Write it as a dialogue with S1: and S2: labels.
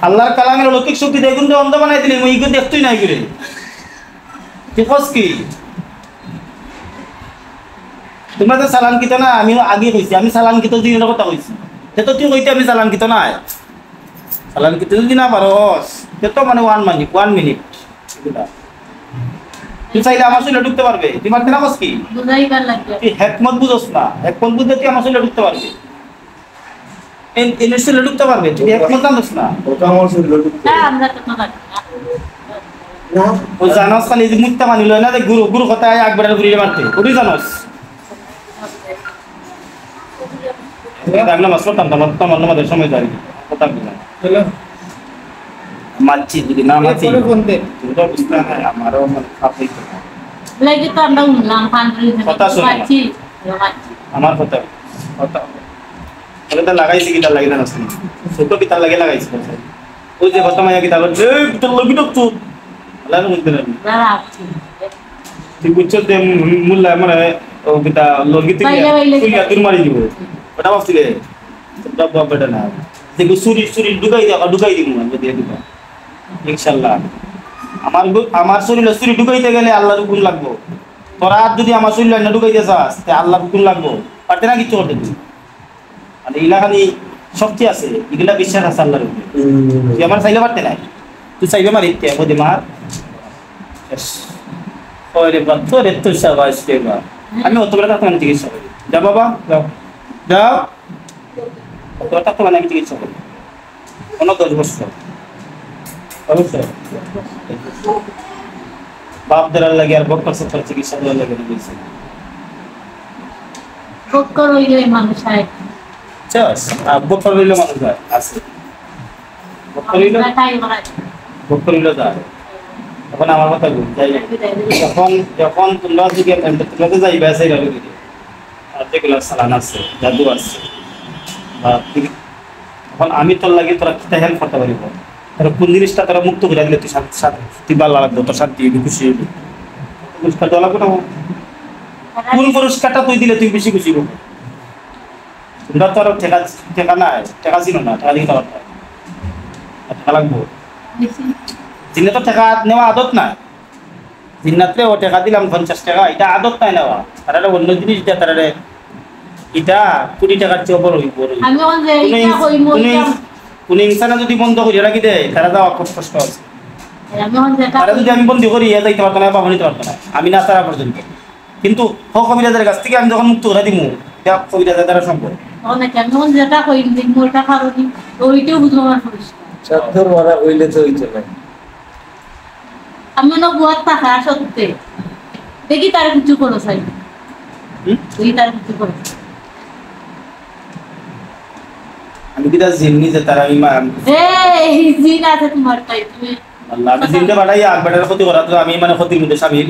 S1: আল্লাহর কালামের অলৌকিক শক্তি দেখুন তো অন্ধ বানাই দিলি মুই ইগুন দেখতুই নাই করে তুই খোঁজ কি তোমরা তো সালানকিত না আমি আগে কইছি আমি সালানকিত দিনের কথা কইছি সে তো তুই কইতে আমি সালানকিত নাই সালানকিত যদি না পারস সে তো মানে 1 মিনিট এগুলা তুই চাইলে আমার শরীরে ঢুকতে পারবে তুই পারতে না খোঁজ কি
S2: বুঝাইবার লাগবে
S1: তুই হেকমত বুঝোস না হেকমত বুঝতে তুই আমার শরীরে ঢুকতে পারবে এর শরীরে ঢুকতে পারবে তুই হেকমত জানোস না
S3: ওটা আমার শরীরে ঢুকতে
S2: না আমরা তো না
S3: না
S1: ও জানোস খালি যে মুত্তা মানিল না যে গুরু কথা একবার ঘুরিয়ে মারতে ওটি জানোস নামাজ পড়তাম তোমার নামাজের সময় যাই কথা বললাম
S3: চলো
S1: মানছি যদি না মানছি
S3: পরে ফোন দে
S1: তুমি তো বুঝতে না আমারও মানে খাপ হইতো না
S2: লাগে তো আমরা উনলাম পান্ডরি
S1: কথা শোনো না।
S2: মাছি
S1: আমার কথা কথা ওটা তো লাগাইছি কি তার লাগে না আসলে ছোট কি তার লাগে লাগাইছি ওই যে কথা মাইয়া কি তার এই তোর লগি তো তুই আল্লাহ বুঝতে না
S2: যারা আছে
S1: তুই বুঝছ যে মুল্লা মানে ও কিতা লগি তুই তুই দূর মারি দিব ওটা ভাবছিলে তোর বাপ বেটা না দেখো সুরি ঢুকাই দিব আমি দিয়ে দিব ইনশাআল্লাহ আমার শরীরে সুরি ঢুকাইতে গেলে আল্লাহর হুকুম লাগবে তোরা যদি আমার শরীরে না ঢুকাইতে চাস তে আল্লাহর হুকুম লাগবে পারতে না কিছু করতে তুই আর এগুলা খালি শক্তি আছে এগুলা বিশ্বাস আছে আল্লাহর উপরে তুই আমার চাইলে পারতে নাই তুই চাইবে মারি তে বদি মার ওরে বাচ্চা রে তুই সাবাস দেবা আমি অত বড় কথা মানে চিকিৎসা করি যা বাবা যাও যাও অত কথা তো মানে আমি চিকিৎসা করি কোনো 10 বছর অবশ্যই বাপ দেওয়ার লাগে আর বক্কর সত্তর চিকিৎসা দেওয়ার লাগে না বলছি
S2: বক্কর হইলে মানুষ হয়
S1: চাস বক্কর হইলে মানুষ হয় আছে বক্কর হইলে যায় এখন আমার কথা বল যাই যখন তোমরা দিকে তোমরা তো যাইবে সেই গেল দিকে আর যেগুলো সালান আছে জাদু আছে এখন আমি তোর লাগে তোরা কিতা হেল্প করতে পারিব তোরা কোন জিনিসটা তোরা মুক্ত করে দিলে তুই তুই ভালো লাগবে তোর শান্তি হইবি খুশি হইবি পুরস্কার দেওয়া লাগবে না কোন পুরস্কারটা তুই দিলে তুই বেশি খুশি হবি তোমরা তো আর টেকা নাই টেকা ছিল না টেকা দিতে পারতো টেকা লাগবো দিনে তো টেকা নেওয়া আদত নাই দিনাত্রে ও টেকা দিলাম 50 টাকা এটা আদত নাই নেওয়া তারা অন্য জিনিস দিয়ে তারা এটা 20 টাকার চেয়ে বড় হইব
S2: আমি কোন যে এটা কইমু
S1: কোন ইনসান যদি বন্ধ করি রাখি দেয় তারা যাওয়া কষ্ট আছে
S2: আমি কোন যে
S1: তারা যদি আমি বন্ধ করি যাইতে পারতো না পাবো নিতে পারতো না আমি না তারা পর্যন্ত কিন্তু হক কবিরাজের কাছ থেকে আমি যখন মুক্ত করে দিমু এটা কবিরাজের দ্বারা সম্ভব
S2: অনেক আমি কোন যেটা কইম দিন মোরটা কারণে ওইটাও বুঝলো না পরিষ্কার
S3: চাদর মারা হইলে তো হইতো না
S2: আমি না বুয়াত টাকা সত্যি দেখি তার কিছু করো চাই দেখি তার কিছু করো
S1: আমি কিটা জিন্নি যে তারা ইমাম
S2: এই জিন আছে তোমার তাই তুমি
S1: আল্লাহ আমি জিনটা বাড়াইয়া আকবারের ক্ষতি করা তো আমি মানে ক্ষতির মধ্যে শামিল